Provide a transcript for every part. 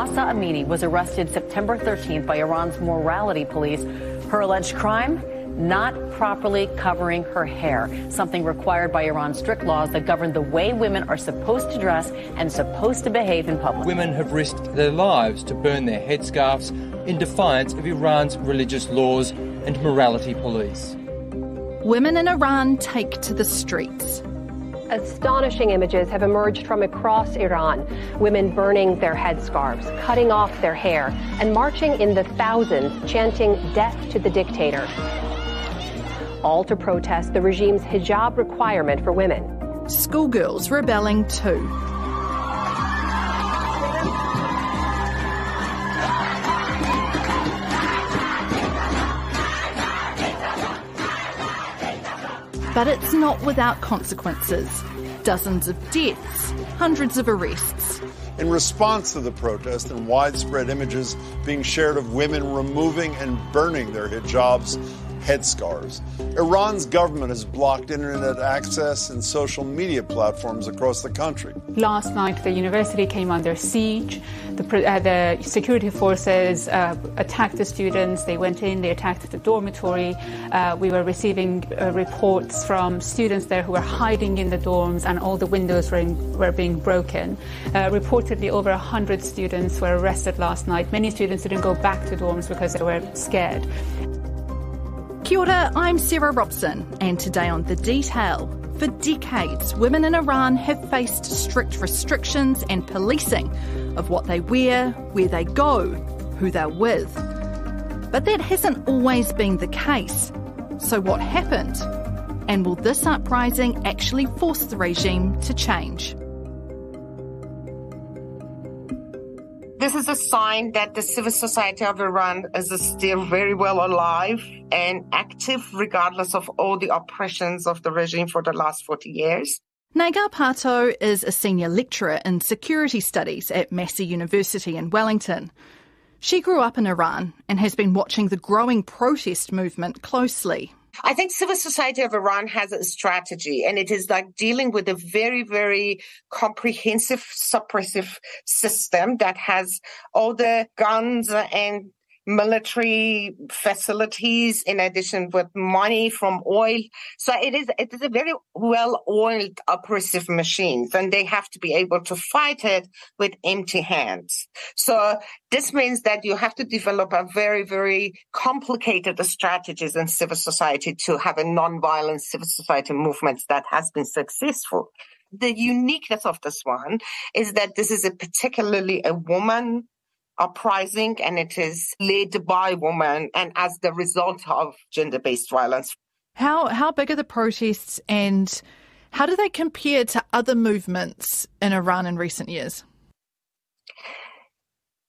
Mahsa Amini was arrested September 13th by Iran's morality police. Her alleged crime? Not properly covering her hair, something required by Iran's strict laws that govern the way women are supposed to dress and supposed to behave in public. Women have risked their lives to burn their headscarves in defiance of Iran's religious laws and morality police. Women in Iran take to the streets. Astonishing images have emerged from across Iran. Women burning their headscarves, cutting off their hair, and marching in the thousands, chanting death to the dictator. All to protest the regime's hijab requirement for women. Schoolgirls rebelling too. But it's not without consequences. Dozens of deaths, hundreds of arrests. In response to the protest and widespread images being shared of women removing and burning their hijabs, headscarves, Iran's government has blocked internet access and social media platforms across the country. Last night, the university came under siege. The security forces attacked the students. They went in, they attacked the dormitory. We were receiving reports from students there who were hiding in the dorms, and all the windows were being broken. Reportedly, over 100 students were arrested last night. Many students didn't go back to dorms because they were scared. Kia ora, I'm Sarah Robson, and today on The Detail. For decades, women in Iran have faced strict restrictions and policing of what they wear, where they go, who they're with. But that hasn't always been the case. So what happened? And will this uprising actually force the regime to change? This is a sign that the civil society of Iran is still very well alive and active, regardless of all the oppressions of the regime for the last 40 years. Nagar Parto is a senior lecturer in security studies at Massey University in Wellington. She grew up in Iran and has been watching the growing protest movement closely. I think civil society of Iran has a strategy, and it is like dealing with a very, very comprehensive suppressive system that has all the guns and military facilities in addition with money from oil. So it is a very well-oiled oppressive machine, and they have to be able to fight it with empty hands. So this means that you have to develop a very, very complicated strategies in civil society to have a non-violent civil society movement that has been successful. The uniqueness of this one is that this is particularly a woman uprising, and it is led by women and as the result of gender-based violence. How big are the protests, and how do they compare to other movements in Iran in recent years?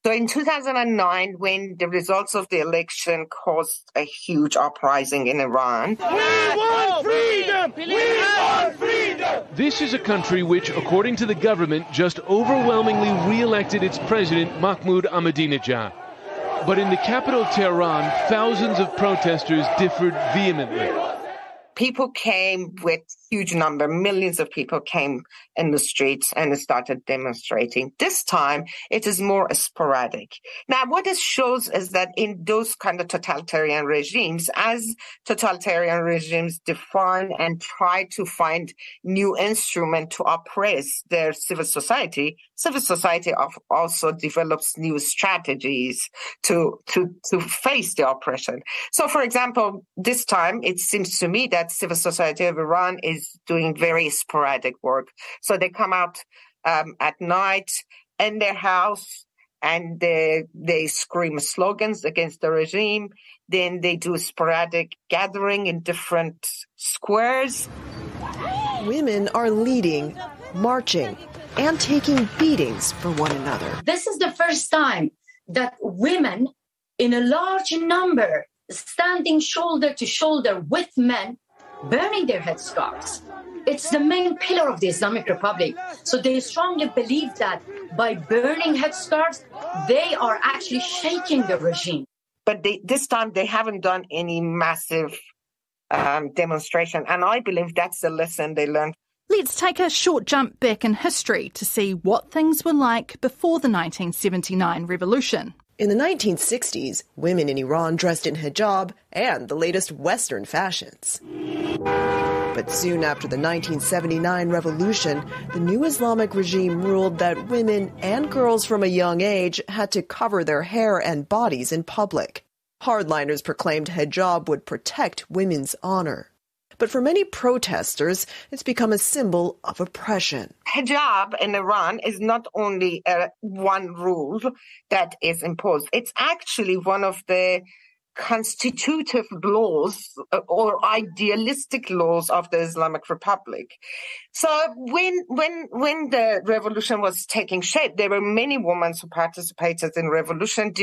So in 2009, when the results of the election caused a huge uprising in Iran. We want freedom! We want freedom! This is a country which, according to the government, just overwhelmingly re-elected its president, Mahmoud Ahmadinejad. But in the capital, Tehran, thousands of protesters differed vehemently. People came with huge number, millions of people came in the streets and started demonstrating. This time, it is more sporadic. Now, what this shows is that in those kind of totalitarian regimes, as totalitarian regimes define and try to find new instrument to oppress their civil society also develops new strategies to face the oppression. So, for example, this time, it seems to me that civil society of Iran is doing very sporadic work. So they come out at night in their house and they scream slogans against the regime. Then they do sporadic gathering in different squares. Women are leading, marching, and taking beatings for one another. This is the first time that women in a large number standing shoulder to shoulder with men burning their headscarves. It's the main pillar of the Islamic Republic. So they strongly believe that by burning headscarves, they are actually shaking the regime. But this time they haven't done any massive demonstration. And I believe that's the lesson they learned. Let's take a short jump back in history to see what things were like before the 1979 revolution. In the 1960s, women in Iran dressed in hijab and the latest Western fashions. But soon after the 1979 revolution, the new Islamic regime ruled that women and girls from a young age had to cover their hair and bodies in public. Hardliners proclaimed hijab would protect women's honor. But for many protesters, it's become a symbol of oppression. Hijab in Iran is not only one rule that is imposed. It's actually one of the constitutive laws or idealistic laws of the Islamic Republic. So when the revolution was taking shape, there were many women who participated in revolution.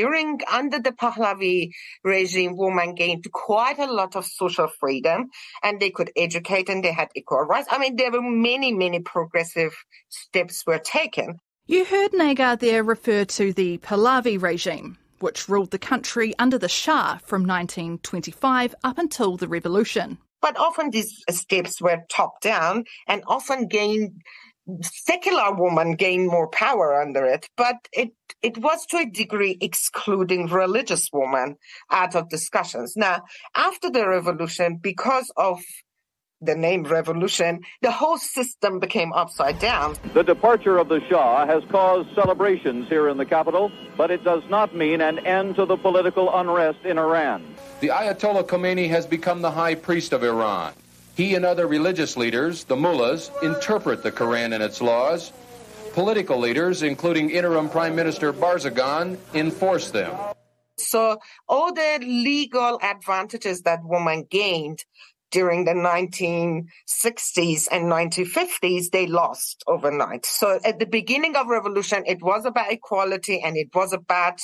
Under the Pahlavi regime, women gained quite a lot of social freedom, and they could educate and they had equal rights. I mean, there were many progressive steps were taken. You heard Nagar there refer to the Pahlavi regime, which ruled the country under the Shah from 1925 up until the revolution. But often these steps were top-down and often secular women gained more power under it. But it was to a degree excluding religious women out of discussions. Now, after the revolution, because of the name revolution, the whole system became upside down. The departure of the Shah has caused celebrations here in the capital, but it does not mean an end to the political unrest in Iran. The Ayatollah Khomeini has become the high priest of Iran. He and other religious leaders, the mullahs, interpret the Quran and its laws. Political leaders, including interim Prime Minister Barzani, enforce them. So all the legal advantages that women gained during the 1960s and 1950s, they lost overnight. So at the beginning of revolution, it was about equality and it was about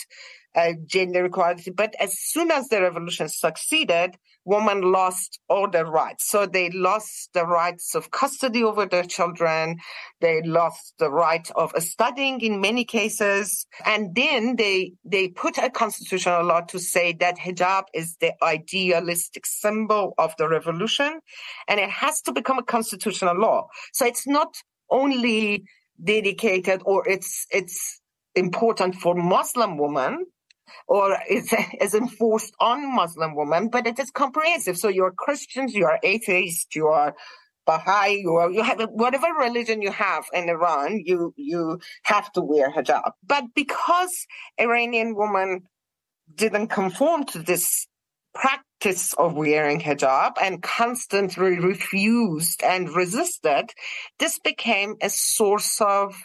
gender equality. But as soon as the revolution succeeded, women lost all their rights. So they lost the rights of custody over their children. They lost the right of studying in many cases. And then they put a constitutional law to say that hijab is the idealistic symbol of the revolution, and it has to become a constitutional law. So it's not only dedicated or it's important for Muslim women, or is enforced on Muslim women, but it is comprehensive. So you're Christians, you are atheists, you are Baha'i, you have whatever religion you have in Iran, you have to wear hijab. But because Iranian women didn't conform to this practice of wearing hijab and constantly refused and resisted, this became a source of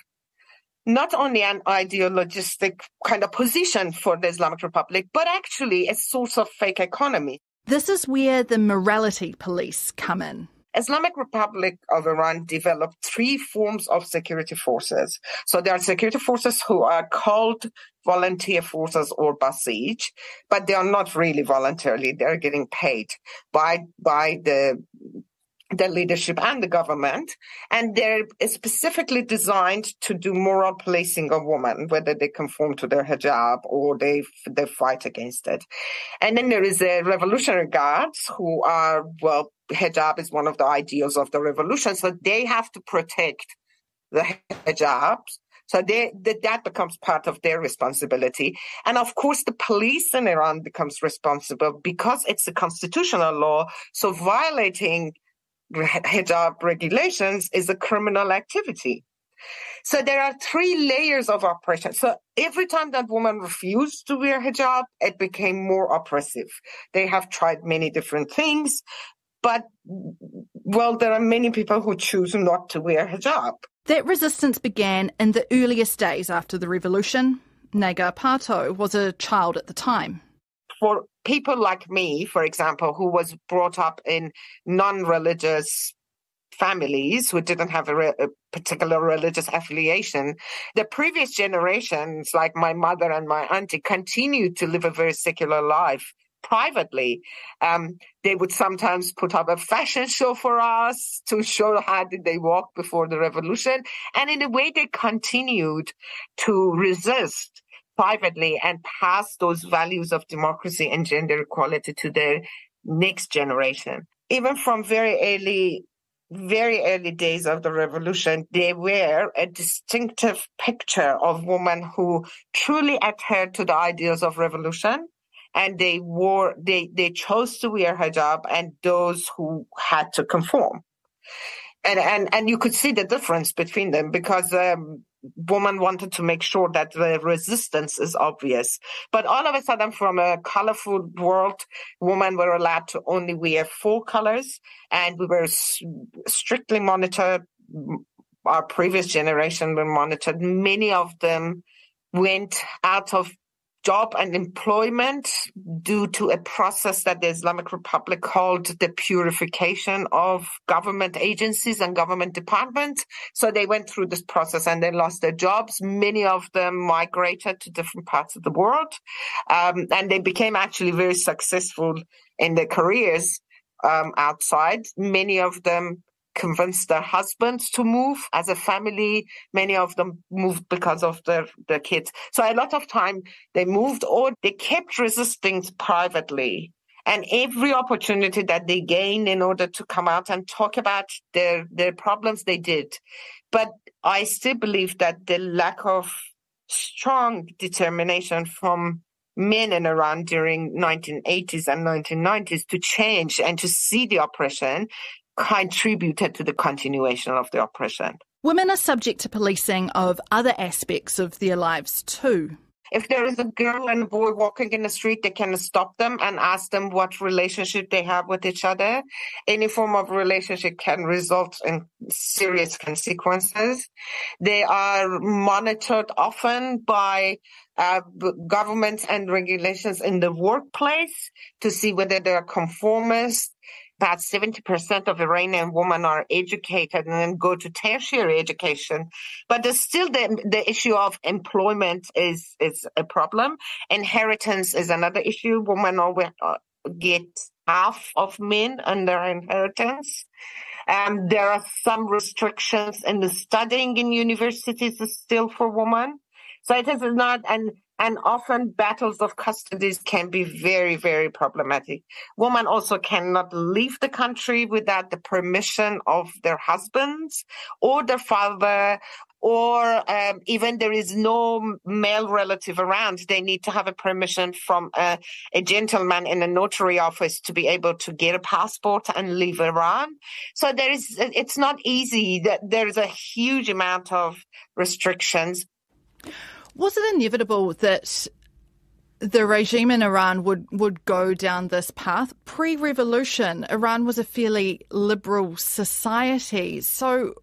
not only an ideologistic kind of position for the Islamic Republic, but actually a source of fake economy. This is where the morality police come in. Islamic Republic of Iran developed three forms of security forces. So there are security forces who are called volunteer forces or Basij, but they are not really voluntarily. They're getting paid by the leadership and the government, and they're specifically designed to do moral policing of women, whether they conform to their hijab or they fight against it. And then there is the Revolutionary Guards who are, well, hijab is one of the ideals of the revolution, so they have to protect the hijabs. So that becomes part of their responsibility. And of course, the police in Iran becomes responsible because it's a constitutional law, so violating hijab regulations is a criminal activity. So there are three layers of oppression. So every time that woman refused to wear hijab, it became more oppressive. They have tried many different things, but, well, there are many people who choose not to wear hijab. That resistance began in the earliest days after the revolution. Nagar Pato was a child at the time. For people like me, for example, who was brought up in non-religious families who didn't have a particular religious affiliation, the previous generations, like my mother and my auntie, continued to live a very secular life privately. They would sometimes put up a fashion show for us to show how did they walk before the revolution. And in a way, they continued to resist privately and pass those values of democracy and gender equality to their next generation. Even from very early very early days of the revolution, they were a distinctive picture of women who truly adhered to the ideals of revolution. And they chose to wear hijab, and those who had to conform. And you could see the difference between them, because women wanted to make sure that the resistance is obvious. But all of a sudden, from a colorful world, women were allowed to only wear 4 colors, and we were strictly monitored. Our previous generation were monitored. Many of them went out of job and employment due to a process that the Islamic Republic called the purification of government agencies and government departments. So they went through this process and they lost their jobs. Many of them migrated to different parts of the world, and they became actually very successful in their careers outside. Many of them convinced their husbands to move as a family. Many of them moved because of their kids. So a lot of time they moved, or they kept resisting privately. And every opportunity that they gained in order to come out and talk about their problems, they did. But I still believe that the lack of strong determination from men in Iran during 1980s and 1990s to change and to see the oppression contributed to the continuation of the oppression. Women are subject to policing of other aspects of their lives too. If there is a girl and a boy walking in the street, they can stop them and ask them what relationship they have with each other. Any form of relationship can result in serious consequences. They are monitored often by governments and regulations in the workplace to see whether they are conformist. About 70% of Iranian women are educated and then go to tertiary education. But there's still the issue of employment is a problem. Inheritance is another issue. Women always get half of men on their inheritance. There are some restrictions in the studying in universities still for women. So it is not, and often battles of custodies can be very, very problematic. Women also cannot leave the country without the permission of their husbands or their father, or even there is no male relative around. They need to have a permission from a gentleman in a notary office to be able to get a passport and leave Iran. So it's not easy. There is a huge amount of restrictions. Was it inevitable that the regime in Iran would go down this path? Pre-revolution, Iran was a fairly liberal society. So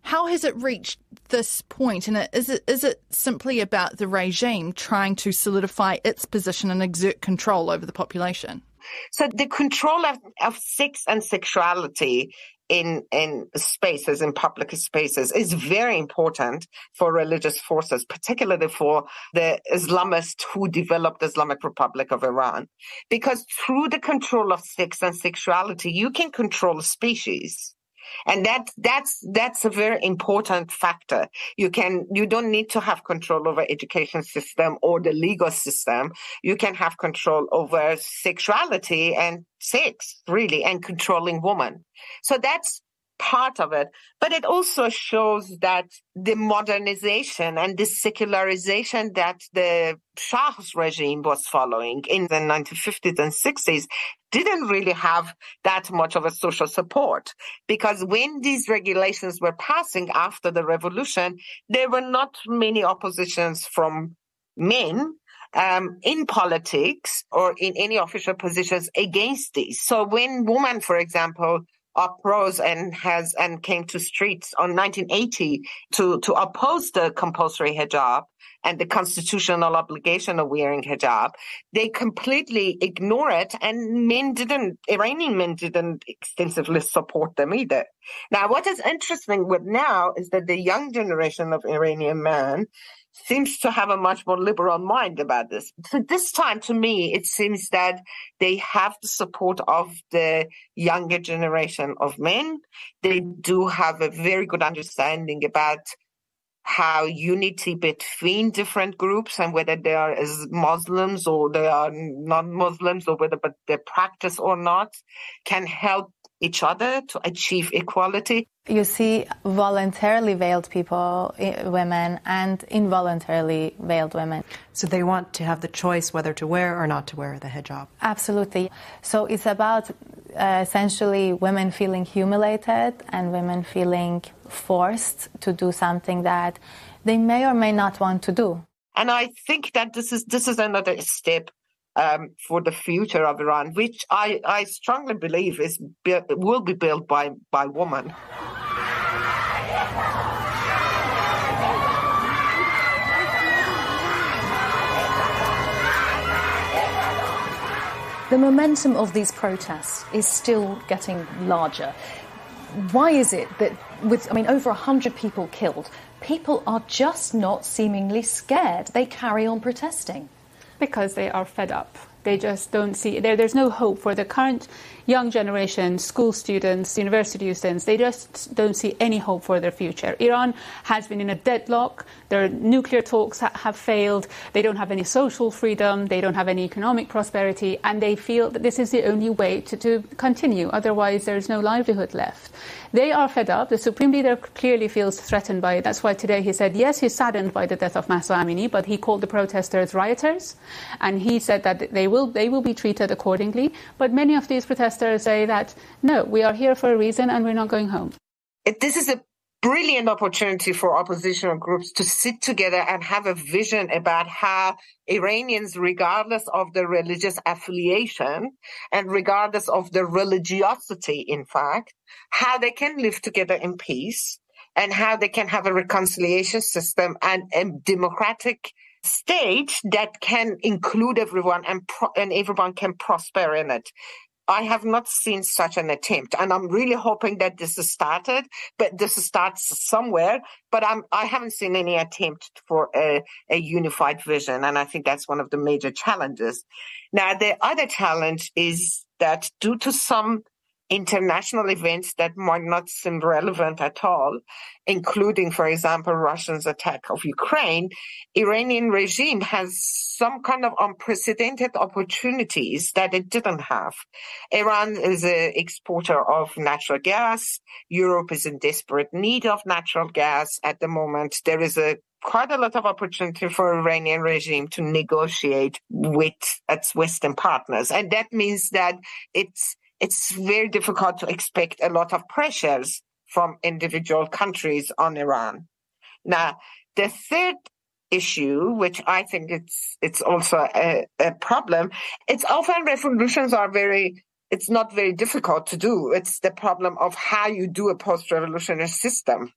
how has it reached this point? And is it simply about the regime trying to solidify its position and exert control over the population? So the control of sex and sexuality in spaces, in public spaces, is very important for religious forces, particularly for the Islamists who developed the Islamic Republic of Iran. Because through the control of sex and sexuality, you can control species. And that's a very important factor. You don't need to have control over education system or the legal system. You can have control over sexuality and sex, really, and controlling women. So that's part of it. But it also shows that the modernization and the secularization that the Shah's regime was following in the 1950s and 60s didn't really have that much of a social support, because when these regulations were passing after the revolution, there were not many oppositions from men in politics or in any official positions against these. So when women, for example, uprose and came to streets on 1980 to oppose the compulsory hijab and the constitutional obligation of wearing hijab, they completely ignore it, and Iranian men didn't extensively support them either. Now, what is interesting now is that the young generation of Iranian men seems to have a much more liberal mind about this. So this time, to me, it seems that they have the support of the younger generation of men. They do have a very good understanding about how unity between different groups and whether they are as Muslims or they are non-Muslims, or whether they practice or not, can help each other to achieve equality. You see voluntarily veiled people, women, and involuntarily veiled women. So they want to have the choice whether to wear or not to wear the hijab. Absolutely. So it's about essentially women feeling humiliated and women feeling forced to do something that they may or may not want to do. And I think that this is another step for the future of Iran, which I strongly believe will be built by women. The momentum of these protests is still getting larger. Why is it that with, over 100 people killed, people are just not seemingly scared? They carry on protesting. Because they are fed up. They just don't see, there's no hope for the current young generation, school students, university students. They just don't see any hope for their future. Iran has been in a deadlock. Their nuclear talks have failed. They don't have any social freedom. They don't have any economic prosperity. And they feel that this is the only way to continue. Otherwise, there's no livelihood left. They are fed up. The Supreme Leader clearly feels threatened by it. That's why today he said, yes, he's saddened by the death of Mahsa Amini, but he called the protesters rioters. And he said that they will be treated accordingly. But many of these protesters say that, no, we are here for a reason and we're not going home. This is a brilliant opportunity for oppositional groups to sit together and have a vision about how Iranians, regardless of their religious affiliation and regardless of their religiosity, in fact, how they can live together in peace and how they can have a reconciliation system and a democratic state that can include everyone and everyone can prosper in it. I have not seen such an attempt, and I'm really hoping that this is started, but this starts somewhere. But I haven't seen any attempt for a unified vision, and I think that's one of the major challenges. Now, the other challenge is that due to some international events that might not seem relevant at all, including, for example, Russia's attack of Ukraine, Iranian regime has some kind of unprecedented opportunities that it didn't have. Iran is an exporter of natural gas. Europe is in desperate need of natural gas at the moment. There is quite a lot of opportunity for Iranian regime to negotiate with its Western partners. And that means that it's very difficult to expect a lot of pressures from individual countries on Iran. Now, the third issue, which I think it's also a problem, it's often revolutions it's not very difficult to do. It's the problem of how you do a post-revolutionary system.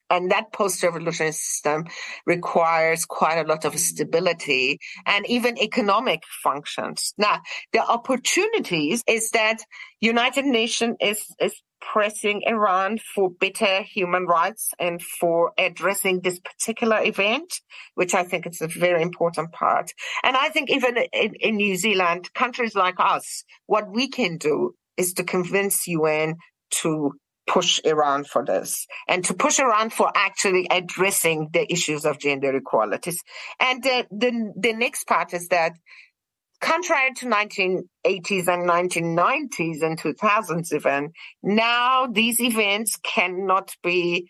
And that post-revolutionary system requires quite a lot of stability and even economic functions. Now, the opportunities is that United Nations is pressing Iran for better human rights and for addressing this particular event, which I think is a very important part. And I think even in New Zealand, countries like us, what we can do is to convince UN to push Iran for this and to push Iran for actually addressing the issues of gender equalities. And the next part is that contrary to 1980s and 1990s and 2000s even, now these events cannot be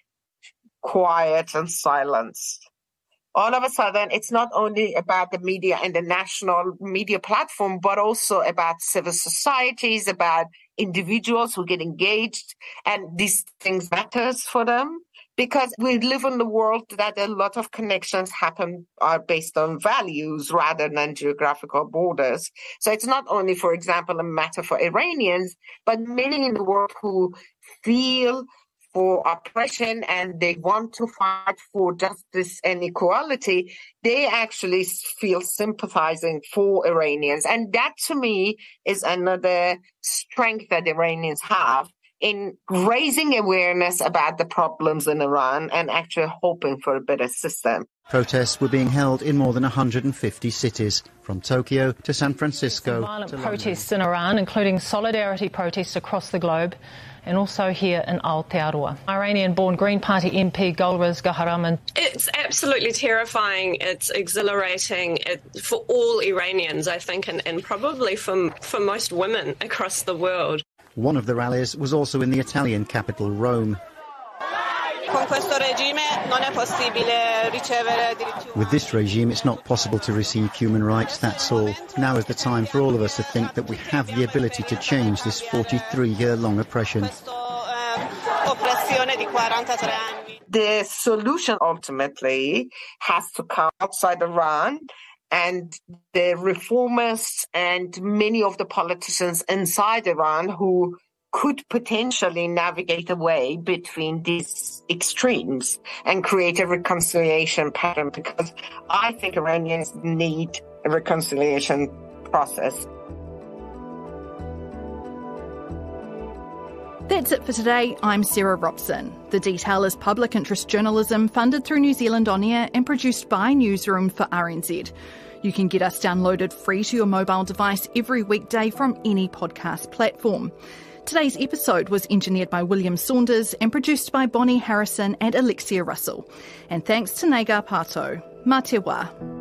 quiet and silenced. All of a sudden, it's not only about the media and the national media platform, but also about civil societies, about individuals who get engaged, and these things matters for them because we live in the world that a lot of connections are based on values rather than geographical borders. So it's not only, for example, a matter for Iranians, but many in the world who feel for oppression and they want to fight for justice and equality, they actually feel sympathizing for Iranians. And that, to me, is another strength that Iranians have in raising awareness about the problems in Iran and actually hoping for a better system. Protests were being held in more than 150 cities, from Tokyo to San Francisco. Violent protests in Iran, including solidarity protests across the globe, and also here in Aotearoa. Iranian-born Green Party MP Golriz Ghahraman. It's absolutely terrifying. It's exhilarating for all Iranians, I think, and probably for most women across the world. One of the rallies was also in the Italian capital, Rome. With this regime, it's not possible to receive human rights, that's all. Now is the time for all of us to think that we have the ability to change this 43-year-long oppression. The solution ultimately has to come outside Iran, and the reformists and many of the politicians inside Iran who could potentially navigate a way between these extremes and create a reconciliation pattern, because I think Iranians need a reconciliation process. That's it for today. I'm Sarah Robson. The Detail is public interest journalism funded through New Zealand On Air and produced by Newsroom for RNZ. You can get us downloaded free to your mobile device every weekday from any podcast platform. Today's episode was engineered by William Saunders and produced by Bonnie Harrison and Alexia Russell. And thanks to Nagar Pato. Mā te wā.